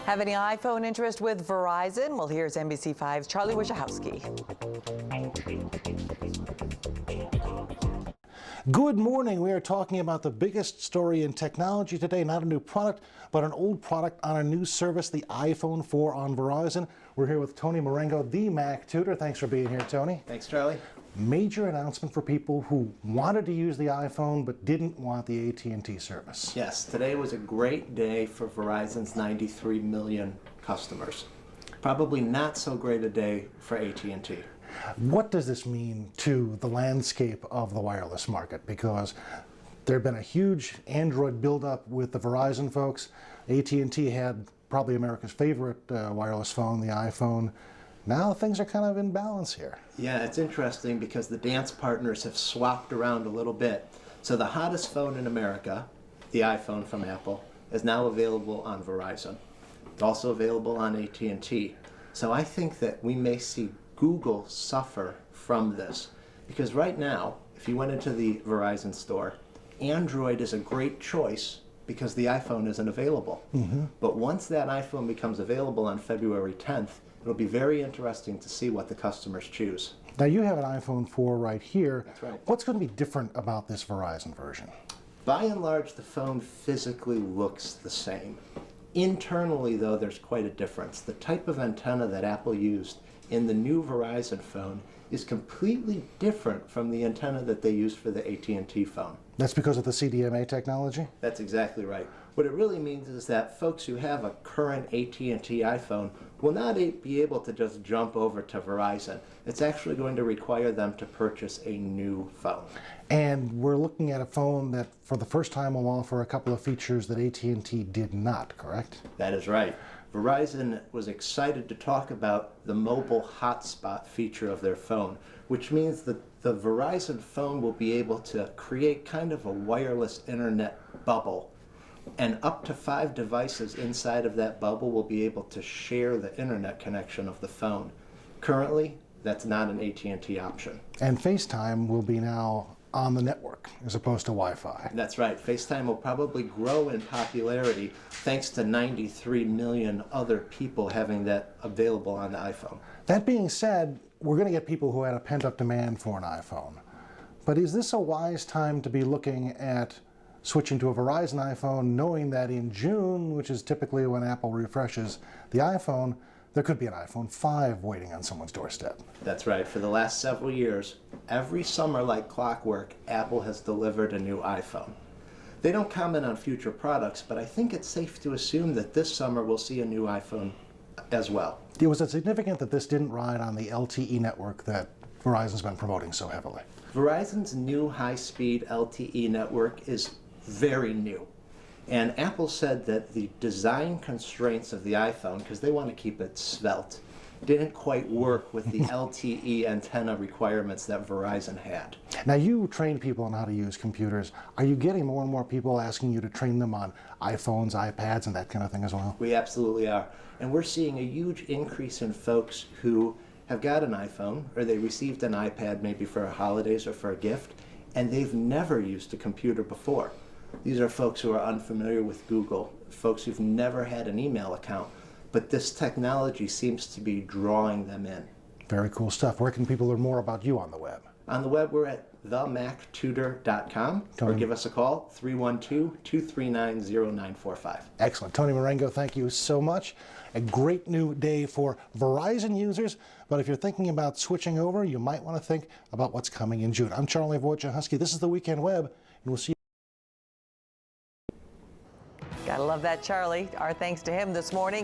Have any iPhone interest with Verizon? Well, here's NBC5's Charlie Wojciechowski. Good morning. We are talking about the biggest story in technology today. Not a new product, but an old product on a new service, the iPhone 4 on Verizon. We're here with Tony Marengo, the MacTutor. Thanks for being here, Tony. Thanks, Charlie. Major announcement for people who wanted to use the iPhone but didn't want the AT&T service. Yes, today was a great day for Verizon's 93 million customers. Probably not so great a day for AT&T. What does this mean to the landscape of the wireless market? Because there had been a huge Android buildup with the Verizon folks. AT&T had probably America's favorite wireless phone, the iPhone. Now things are kind of in balance here. Yeah, it's interesting because the dance partners have swapped around a little bit. So the hottest phone in America, the iPhone from Apple, is now available on Verizon. It's also available on AT&T. So I think that we may see Google suffer from this, because right now, if you went into the Verizon store, Android is a great choice because the iPhone isn't available. But once that iPhone becomes available on February 10th, it'll be very interesting to see what the customers choose. Now you have an iPhone 4 right here. That's right. What's going to be different about this Verizon version? By and large, the phone physically looks the same. Internally, though, there's quite a difference. The type of antenna that Apple used in the new Verizon phone is completely different from the antenna that they used for the AT&T phone. That's because of the CDMA technology? That's exactly right. What it really means is that folks who have a current AT&T iPhone will not be able to just jump over to Verizon. It's actually going to require them to purchase a new phone. And we're looking at a phone that for the first time will offer a couple of features that AT&T did not, correct? That is right. Verizon was excited to talk about the mobile hotspot feature of their phone, which means that the Verizon phone will be able to create kind of a wireless internet bubble. And up to 5 devices inside of that bubble will be able to share the internet connection of the phone. Currently, that's not an AT&T option. And FaceTime will be now on the network as opposed to Wi-Fi. That's right. FaceTime will probably grow in popularity thanks to 93 million other people having that available on the iPhone. That being said, we're going to get people who had a pent-up demand for an iPhone. But is this a wise time to be looking at switching to a Verizon iPhone, knowing that in June, which is typically when Apple refreshes the iPhone, there could be an iPhone 5 waiting on someone's doorstep? That's right. For the last several years, every summer like clockwork, Apple has delivered a new iPhone. They don't comment on future products, but I think it's safe to assume that this summer we'll see a new iPhone as well. Was it significant that this didn't ride on the LTE network that Verizon's been promoting so heavily? Verizon's new high-speed LTE network is very new. And Apple said that the design constraints of the iPhone, because they want to keep it svelte, didn't quite work with the LTE antenna requirements that Verizon had. Now you train people on how to use computers. Are you getting more and more people asking you to train them on iPhones, iPads, and that kind of thing as well? We absolutely are. And we're seeing a huge increase in folks who have got an iPhone, or they received an iPad maybe for holidays or for a gift, and they've never used a computer before. These are folks who are unfamiliar with Google, folks who've never had an email account, but this technology seems to be drawing them in. Very cool stuff. Where can people learn more about you on the web? On the web, we're at themactutor.com, or give us a call, 312-239-0945. Excellent. Tony Marengo, thank you so much. A great new day for Verizon users, but if you're thinking about switching over, you might want to think about what's coming in June. I'm Charlie Wojciechowski. This is The Weekend Web, and we'll see you. Gotta love that, Charlie. Our thanks to him this morning.